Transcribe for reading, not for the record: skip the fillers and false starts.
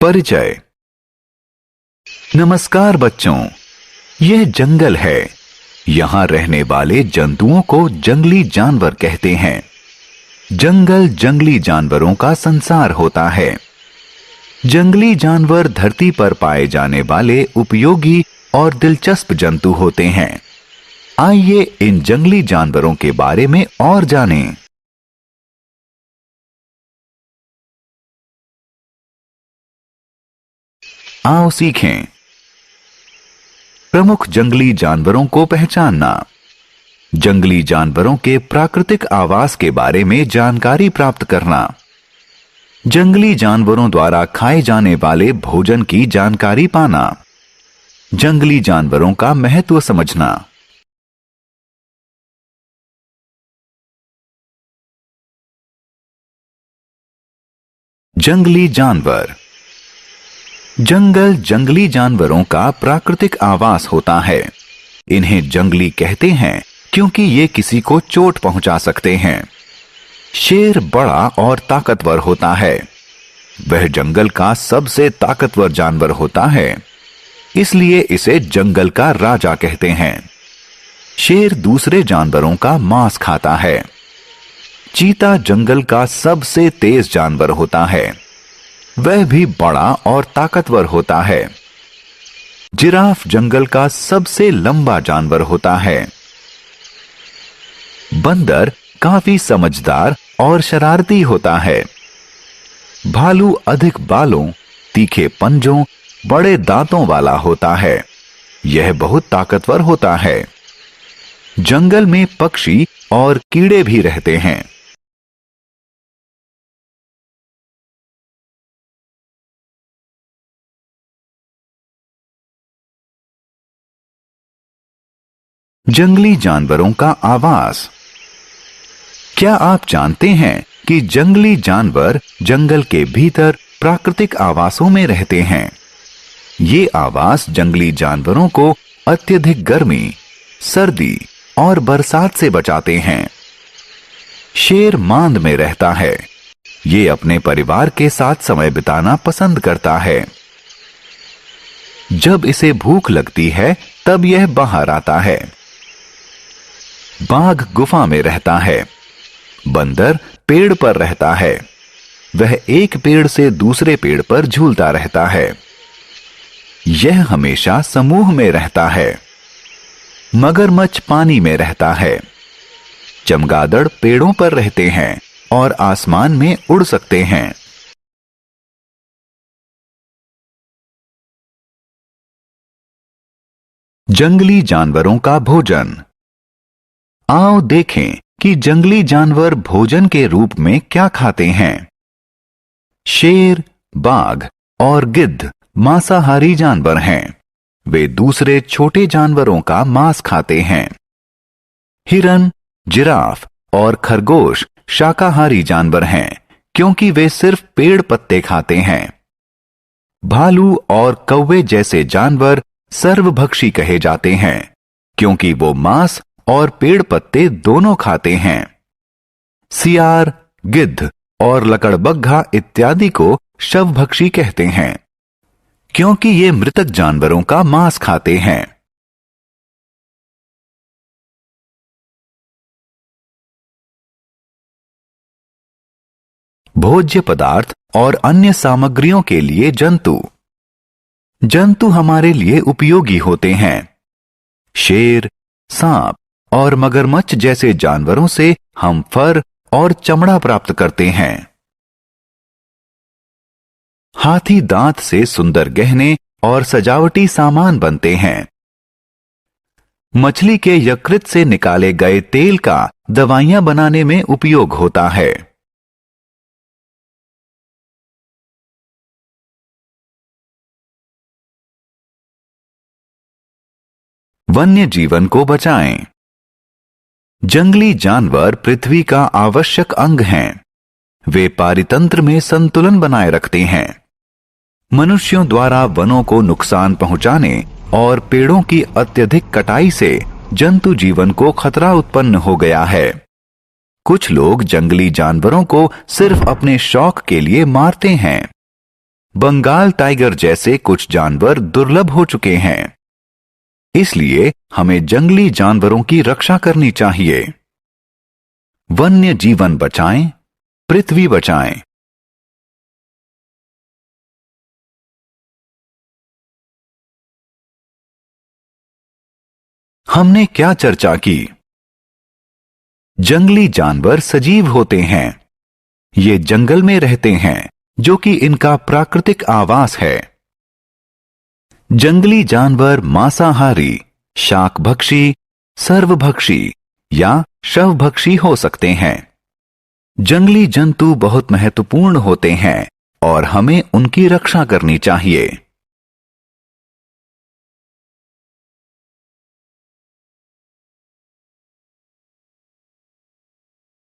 परिचय। नमस्कार बच्चों, यह जंगल है। यहाँ रहने वाले जंतुओं को जंगली जानवर कहते हैं। जंगल जंगली जानवरों का संसार होता है। जंगली जानवर धरती पर पाए जाने वाले उपयोगी और दिलचस्प जंतु होते हैं। आइए इन जंगली जानवरों के बारे में और जानें। आओ सीखें। प्रमुख जंगली जानवरों को पहचानना। जंगली जानवरों के प्राकृतिक आवास के बारे में जानकारी प्राप्त करना। जंगली जानवरों द्वारा खाए जाने वाले भोजन की जानकारी पाना। जंगली जानवरों का महत्व समझना। जंगली जानवर। जंगल जंगली जानवरों का प्राकृतिक आवास होता है। इन्हें जंगली कहते हैं क्योंकि ये किसी को चोट पहुंचा सकते हैं। शेर बड़ा और ताकतवर होता है। वह जंगल का सबसे ताकतवर जानवर होता है, इसलिए इसे जंगल का राजा कहते हैं। शेर दूसरे जानवरों का मांस खाता है। चीता जंगल का सबसे तेज जानवर होता है। वह भी बड़ा और ताकतवर होता है। जिराफ जंगल का सबसे लंबा जानवर होता है। बंदर काफी समझदार और शरारती होता है। भालू अधिक बालों, तीखे पंजों, बड़े दांतों वाला होता है। यह बहुत ताकतवर होता है। जंगल में पक्षी और कीड़े भी रहते हैं। जंगली जानवरों का आवास। क्या आप जानते हैं कि जंगली जानवर जंगल के भीतर प्राकृतिक आवासों में रहते हैं? ये आवास जंगली जानवरों को अत्यधिक गर्मी, सर्दी और बरसात से बचाते हैं। शेर मांद में रहता है। ये अपने परिवार के साथ समय बिताना पसंद करता है। जब इसे भूख लगती है तब यह बाहर आता है। बाघ गुफा में रहता है। बंदर पेड़ पर रहता है। वह एक पेड़ से दूसरे पेड़ पर झूलता रहता है। यह हमेशा समूह में रहता है। मगरमच्छ पानी में रहता है। चमगादड़ पेड़ों पर रहते हैं और आसमान में उड़ सकते हैं। जंगली जानवरों का भोजन। आओ देखें कि जंगली जानवर भोजन के रूप में क्या खाते हैं। शेर, बाघ और गिद्ध मांसाहारी जानवर हैं। वे दूसरे छोटे जानवरों का मांस खाते हैं। हिरन, जिराफ और खरगोश शाकाहारी जानवर हैं क्योंकि वे सिर्फ पेड़ पत्ते खाते हैं। भालू और कौवे जैसे जानवर सर्वभक्षी कहे जाते हैं क्योंकि वो मांस और पेड़ पत्ते दोनों खाते हैं। सियार, गिद्ध और लकड़बग्घा इत्यादि को शवभक्षी कहते हैं क्योंकि ये मृतक जानवरों का मांस खाते हैं। भोज्य पदार्थ और अन्य सामग्रियों के लिए जंतु। जंतु हमारे लिए उपयोगी होते हैं। शेर, सांप और मगरमच्छ जैसे जानवरों से हम फर और चमड़ा प्राप्त करते हैं। हाथी दांत से सुंदर गहने और सजावटी सामान बनते हैं। मछली के यकृत से निकाले गए तेल का दवाइयां बनाने में उपयोग होता है। वन्य जीवन को बचाएं। जंगली जानवर पृथ्वी का आवश्यक अंग हैं। वे पारितंत्र में संतुलन बनाए रखते हैं। मनुष्यों द्वारा वनों को नुकसान पहुंचाने और पेड़ों की अत्यधिक कटाई से जंतु जीवन को खतरा उत्पन्न हो गया है। कुछ लोग जंगली जानवरों को सिर्फ अपने शौक के लिए मारते हैं। बंगाल टाइगर जैसे कुछ जानवर दुर्लभ हो चुके हैं। इसलिए हमें जंगली जानवरों की रक्षा करनी चाहिए। वन्य जीवन बचाएं, पृथ्वी बचाएं। हमने क्या चर्चा की? जंगली जानवर सजीव होते हैं। ये जंगल में रहते हैं, जो कि इनका प्राकृतिक आवास है। जंगली जानवर मांसाहारी, शाकभक्षी, सर्वभक्षी या शवभक्षी हो सकते हैं। जंगली जंतु बहुत महत्वपूर्ण होते हैं और हमें उनकी रक्षा करनी चाहिए।